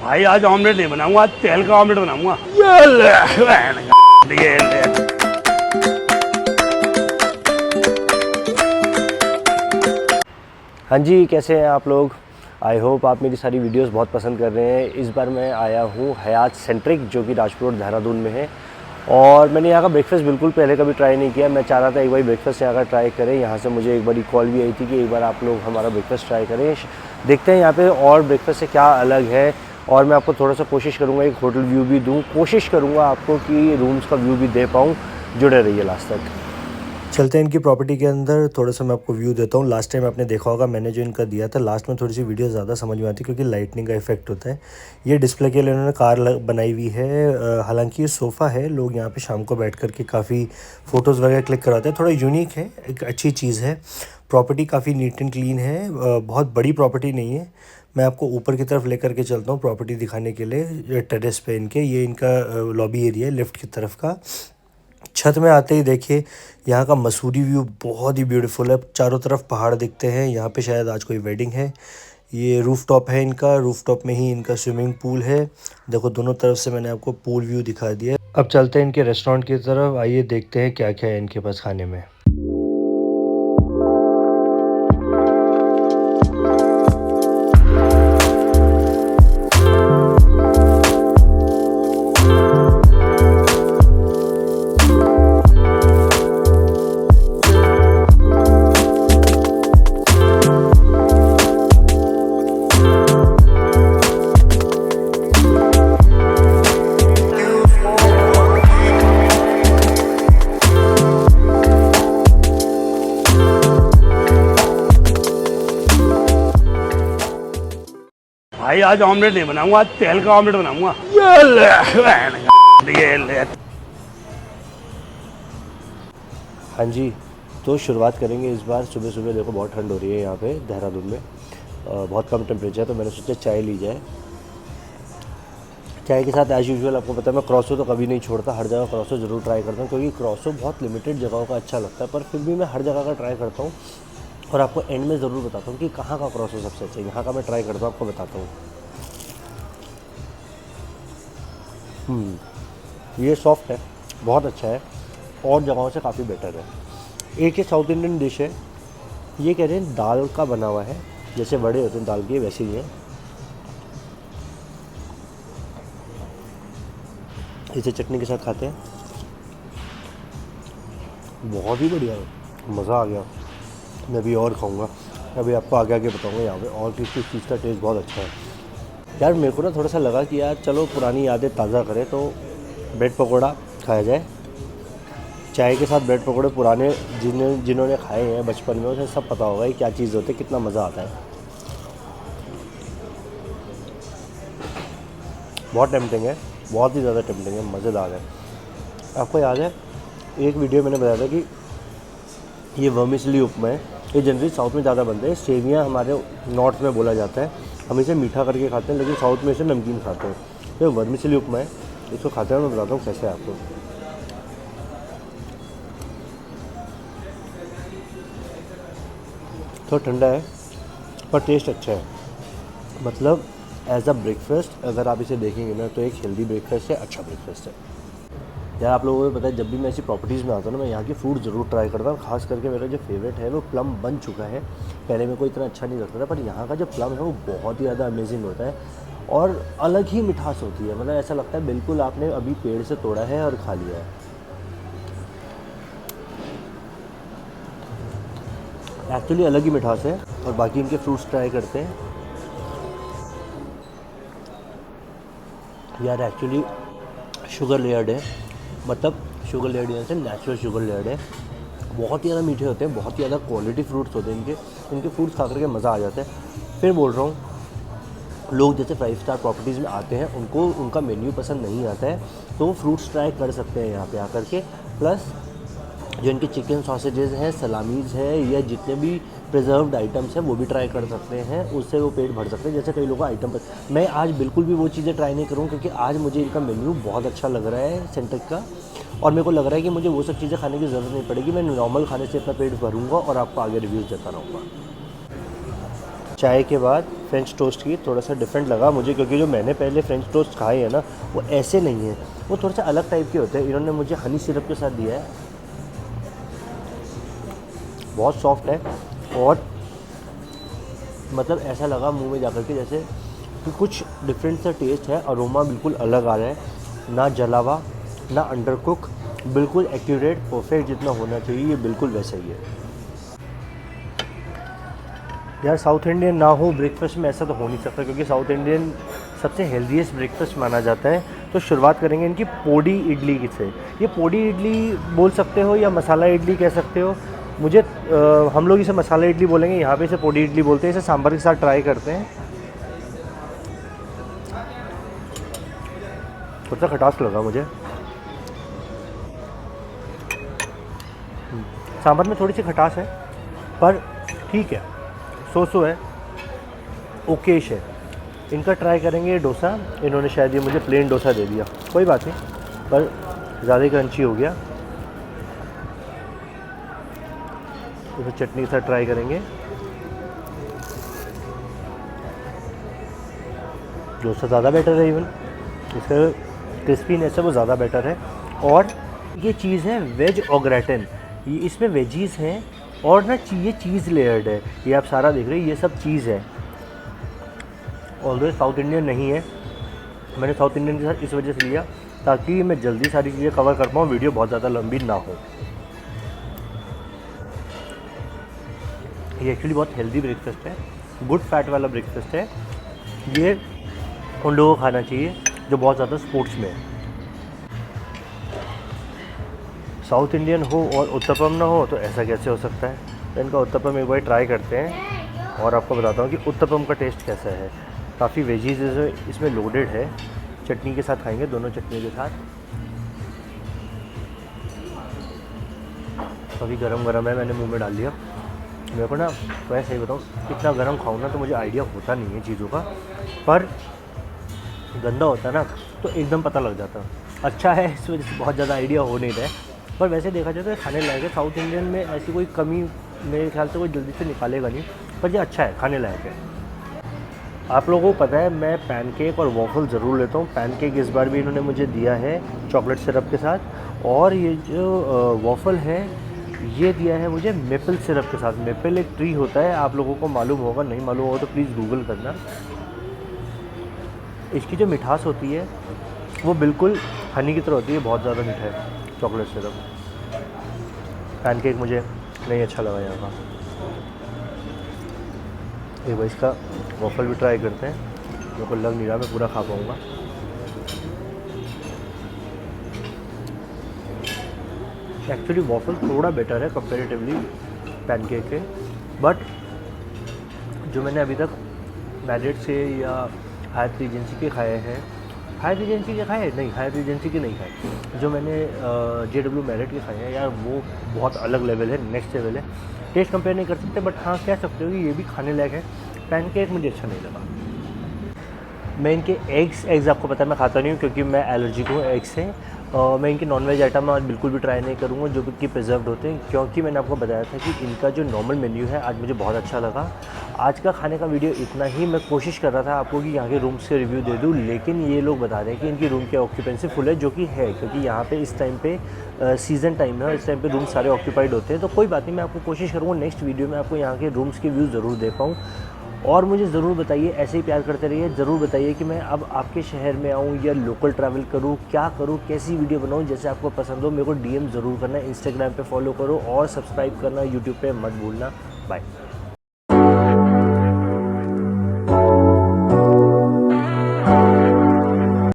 भाई आज ऑमलेट नहीं बनाऊंगा, आज तेल का ऑमलेट बनाऊंगा। ये ले। हाँ जी, कैसे हैं आप लोग। आई होप आप मेरी सारी वीडियोस बहुत पसंद कर रहे हैं। इस बार मैं आया हूँ हयात सेंट्रिक, जो कि राजपुर रोड देहरादून में है। और मैंने यहाँ का ब्रेकफास्ट बिल्कुल पहले कभी ट्राई नहीं किया। मैं चाह रहा था एक बार ब्रेकफास्ट यहाँ का ट्राई करें। यहाँ से मुझे एक बार कॉल भी आई थी कि एक बार आप लोग हमारा ब्रेकफास्ट ट्राई करें, देखते हैं यहाँ पे और ब्रेकफास्ट से क्या अलग है। और मैं आपको थोड़ा सा कोशिश करूँगा एक होटल व्यू भी दूँ, कोशिश करूँगा आपको कि रूम्स का व्यू भी दे पाऊँ। जुड़े रहिए लास्ट तक। चलते हैं इनकी प्रॉपर्टी के अंदर, थोड़ा सा मैं आपको व्यू देता हूँ। लास्ट टाइम आपने देखा होगा मैंने जो इनका दिया था, लास्ट में थोड़ी सी वीडियो ज़्यादा समझ में आती है क्योंकि लाइटनिंग का इफेक्ट होता है। ये डिस्प्ले के लिए उन्होंने कार बनाई हुई है। हालांकि ये सोफ़ा है, लोग यहाँ पे शाम को बैठ कर के काफ़ी फ़ोटोज़ वगैरह क्लिक कराते हैं। थोड़ा यूनिक है, एक अच्छी चीज़ है। प्रॉपर्टी काफ़ी नीट एंड क्लीन है। बहुत बड़ी प्रॉपर्टी नहीं है। मैं आपको ऊपर की तरफ लेकर के चलता हूँ प्रॉपर्टी दिखाने के लिए। टेरेस पे इनके ये इनका लॉबी एरिया है लिफ्ट की तरफ का। छत में आते ही देखिए यहाँ का मसूरी व्यू बहुत ही ब्यूटीफुल है। चारों तरफ पहाड़ दिखते हैं। यहाँ पे शायद आज कोई वेडिंग है। ये रूफटॉप है इनका, रूफटॉप में ही इनका स्विमिंग पूल है। देखो दोनों तरफ से मैंने आपको पूल व्यू दिखा दिया। अब चलते हैं इनके रेस्टोरेंट की तरफ। आइए देखते हैं क्या क्या है इनके पास खाने में। भाई आज ऑमलेट नहीं बनाऊंगा, आज तेल का ऑमलेट बनाऊंगा। ये ले। हाँ जी, तो शुरुआत करेंगे इस बार। सुबह सुबह देखो बहुत ठंड हो रही है यहाँ पे देहरादून में। बहुत कम टेम्परेचर है, तो मैंने सोचा चाय ली जाए। चाय के साथ एज़ यूजुअल आपको पता है मैं क्रॉसो तो कभी नहीं छोड़ता, हर जगह क्रॉसो ज़रूर ट्राई करता हूँ क्योंकि क्रॉसो बहुत लिमिटेड जगहों का अच्छा लगता है। पर फिर भी मैं हर जगह का ट्राई करता हूँ और आपको एंड में ज़रूर बताता हूँ कि कहाँ का क्रॉसो सबसे अच्छा है। यहाँ का मैं ट्राई करता हूँ, आपको बताता हूँ। ये सॉफ्ट है, बहुत अच्छा है और जगहों से काफ़ी बेटर है। एक ये साउथ इंडियन डिश है, ये कह रहे हैं दाल का बना हुआ है, जैसे बड़े होते हैं दाल के वैसे ही है। इसे चटनी के साथ खाते हैं, बहुत ही बढ़िया है, मज़ा आ गया। मैं अभी और खाऊंगा, अभी आपको आगे आगे बताऊंगा यहाँ पे और किस किस चीज़ का टेस्ट बहुत अच्छा है। यार मेरे को ना थोड़ा सा लगा कि यार चलो पुरानी यादें ताज़ा करें, तो ब्रेड पकौड़ा खाया जाए। चाय के साथ ब्रेड पकौड़े पुराने जिन्होंने खाए हैं बचपन में उन्हें सब पता होगा कि क्या चीज़ होती है, कितना मज़ा आता है। बहुत टेम्पटिंग है, बहुत ही ज़्यादा टेम्पटिंग है, मज़ेदार है। आपको याद है एक वीडियो मैंने बताया था कि ये वर्मिसेली उपमा है, ये जनरली साउथ में ज़्यादा बनते हैं। सेवियाँ हमारे नॉर्थ में बोला जाता है, हम इसे मीठा करके खाते हैं, लेकिन साउथ में इसे नमकीन खाते हैं। तो वर्मिसेली उपमा है, इसको खाते हैं। मैं बताता हूँ कैसे है आपको। थोड़ा ठंडा है पर टेस्ट अच्छा है। मतलब एज अ ब्रेकफास्ट अगर आप इसे देखेंगे ना तो एक हेल्दी ब्रेकफास्ट है, अच्छा ब्रेकफास्ट है। यार आप लोगों को पता है जब भी मैं ऐसी प्रॉपर्टीज़ में आता हूँ ना, मैं यहाँ की फूड ज़रूर ट्राई करता हूँ। खास करके मेरा जो फेवरेट है वो प्लम बन चुका है। पहले मेरे को इतना अच्छा नहीं लगता था, पर यहाँ का जो प्लम है वो बहुत ही ज़्यादा अमेजिंग होता है और अलग ही मिठास होती है। मतलब ऐसा लगता है बिल्कुल आपने अभी पेड़ से तोड़ा है और खा लिया है। एक्चुअली अलग ही मिठास है। और बाकी इनके फ्रूट्स ट्राई करते हैं। यार एक्चुअली शुगर लेयर्ड है, मतलब शुगर लेयर्ड यहाँ से नेचुरल शुगर लेयर्ड है। बहुत ही ज़्यादा मीठे होते हैं, बहुत ही ज़्यादा क्वालिटी फ्रूट्स होते हैं इनके फ्रूट्स खा करके मज़ा आ जाता है। फिर बोल रहा हूँ, लोग जैसे 5 स्टार प्रॉपर्टीज़ में आते हैं उनको उनका मेन्यू पसंद नहीं आता है तो वो फ्रूट्स ट्राई कर सकते हैं यहाँ पे आकर के। प्लस जो इनके चिकन सॉसेजेस हैं, सलामीज़ है या जितने भी प्रिजर्व्ड आइटम्स हैं वो भी ट्राई कर सकते हैं, उससे वो पेट भर सकते हैं। जैसे कई लोगों का आइटम पर मैं आज बिल्कुल भी वो चीज़ें ट्राई नहीं करूँ क्योंकि आज मुझे इनका मेन्यू बहुत अच्छा लग रहा है सेंट्रिक का, और मेरे को लग रहा है कि मुझे वो सब चीज़ें खाने की ज़रूरत नहीं पड़ेगी। मैं नॉर्मल खाने से अपना पेट भरूँगा और आपको आगे रिव्यूज़ देता रहूँगा। चाय के बाद फ्रेंच टोस्ट की थोड़ा सा डिफरेंट लगा मुझे, क्योंकि जो मैंने पहले फ्रेंच टोस्ट खाए हैं ना वो ऐसे नहीं है, वो थोड़ा सा अलग टाइप के होते हैं। इन्होंने मुझे हनी सिरप के साथ दिया है, बहुत सॉफ्ट है और मतलब ऐसा लगा मुंह में जाकर के जैसे कि कुछ डिफरेंट सा टेस्ट है। अरोमा बिल्कुल अलग आ रहा है, ना जला हुआ ना अंडर कुक, बिल्कुल एक्यूरेट परफेक्ट जितना होना चाहिए ये बिल्कुल वैसा ही है। यार साउथ इंडियन ना हो ब्रेकफास्ट में ऐसा तो हो नहीं सकता, क्योंकि साउथ इंडियन सबसे हेल्दीएस्ट ब्रेकफास्ट माना जाता है। तो शुरुआत करेंगे इनकी पोड़ी इडली से। ये पोड़ी इडली बोल सकते हो या मसाला इडली कह सकते हो, मुझे हम लोग इसे मसाला इडली बोलेंगे, यहाँ पे इसे पोड़ी इडली बोलते हैं। इसे सांभर के साथ ट्राई करते हैं। थोड़ा सा खटास लगा मुझे, सांभर में थोड़ी सी खटास है पर ठीक है, सो है, ओकेश है। इनका ट्राई करेंगे डोसा। इन्होंने शायद ये मुझे प्लेन डोसा दे दिया, कोई बात नहीं, पर ज़्यादा क्रंची हो गया। तो चटनी के साथ ट्राई करेंगे। डोसा ज़्यादा बेटर है, इवन इसका क्रिस्पीनेस है वो ज़्यादा बेटर है। और ये चीज़ है वेज ऑग्रेटन, ये इसमें वेजीज़ हैं और ना ये चीज़ लेयर्ड है। ये आप सारा देख रहे हैं, ये सब चीज़ है। ऑल्दो साउथ इंडियन नहीं है, मैंने साउथ इंडियन के साथ इस वजह से लिया ताकि मैं जल्दी सारी चीज़ें कवर कर पाऊँ, वीडियो बहुत ज़्यादा लंबी ना हो। ये एक्चुअली बहुत हेल्दी ब्रेकफास्ट है, गुड फैट वाला ब्रेकफास्ट है। ये उन लोगों को खाना चाहिए जो बहुत ज़्यादा स्पोर्ट्स में है। साउथ इंडियन हो और उत्तपम ना हो तो ऐसा कैसे हो सकता है। तो इनका उत्तपम एक बार ट्राई करते हैं और आपको बताता हूँ कि उत्तपम का टेस्ट कैसा है। काफ़ी वेजीज इसमें लोडेड है। चटनी के साथ खाएंगे, दोनों चटनी के साथ। अभी गरम है, मैंने मुंह में डाल दिया। मेरे को ना तो ऐसे ही बताऊँ, इतना गरम खाऊँ ना तो मुझे आइडिया होता नहीं है चीज़ों का, पर गंदा होता है ना तो एकदम पता लग जाता। अच्छा है, इस वजह से बहुत ज़्यादा आइडिया हो नहीं रहा है, पर वैसे देखा जाए तो खाने लायक है। साउथ इंडियन में ऐसी कोई कमी मेरे ख्याल से कोई जल्दी से निकालेगा नहीं, पर ये अच्छा है, खाने लायक है। आप लोगों को पता है मैं पैनकेक और वॉफल ज़रूर लेता हूँ। पैनकेक इस बार भी इन्होंने मुझे दिया है चॉकलेट सिरप के साथ, और ये जो वॉफल है ये दिया है मुझे मेपल सिरप के साथ। मेपल एक ट्री होता है, आप लोगों को मालूम होगा, नहीं मालूम होगा तो प्लीज़ गूगल करना। इसकी जो मिठास होती है वो बिल्कुल हनी की तरह होती है, बहुत ज़्यादा मीठा है चॉकलेट सिरप। पैनकेक मुझे नहीं अच्छा लगा यहाँ का। एक बार इसका वॉफल भी ट्राई करते हैं, मेरे को लग नहीं रहा मैं पूरा खा पाऊँगा। एक्चुअली वॉफल थोड़ा बेटर है कंपेरेटिवली पैनकेक के, बट जो मैंने अभी तक मैरिट से या हायत रीजेंसी के खाए हैं, हायत रीजेंसी के खाए नहीं, हायत रीजेंसी के नहीं खाए, जो मैंने JW मैरिट के खाए हैं यार, वो बहुत अलग लेवल है, नेक्स्ट लेवल है। टेस्ट कंपेयर नहीं कर सकते, बट हाँ कह सकते हो कि ये भी खाने लायक है। पैनकेक मुझे अच्छा नहीं लगा। मैं इनके एग्स आपको पता है मैं खाता नहीं हूँ, क्योंकि मैं एलर्जिक हूँ एग से। मैं इनके नॉनवेज आइटम आज बिल्कुल भी ट्राई नहीं करूँगा जो कि प्रिजर्व्ड होते हैं, क्योंकि मैंने आपको बताया था कि इनका जो नॉर्मल मेन्यू है आज मुझे बहुत अच्छा लगा। आज का खाने का वीडियो इतना ही। मैं कोशिश कर रहा था आपको कि यहाँ के रूम्स के रिव्यू दे दूँ, लेकिन ये लोग बता रहे हैं कि इनकी रूम की ऑक्यूपेंसी फुल है, जो कि है, क्योंकि यहाँ पे इस टाइम पे सीज़न टाइम है और इस टाइम पे रूम सारे ऑक्यूपाइड होते हैं। तो कोई बात नहीं, मैं आपको कोशिश करूँगा नेक्स्ट वीडियो में आपको यहाँ के रूम्स के व्यू ज़रूर दे पाऊँ। और मुझे ज़रूर बताइए, ऐसे ही प्यार करते रहिए। ज़रूर बताइए कि मैं अब आपके शहर में आऊँ या लोकल ट्रैवल करूँ, क्या करूँ, कैसी वीडियो बनाऊँ, जैसे आपको पसंद हो। मेरे को DM ज़रूर करना, इंस्टाग्राम पे फॉलो करो और सब्सक्राइब करना यूट्यूब पे मत भूलना। बाय।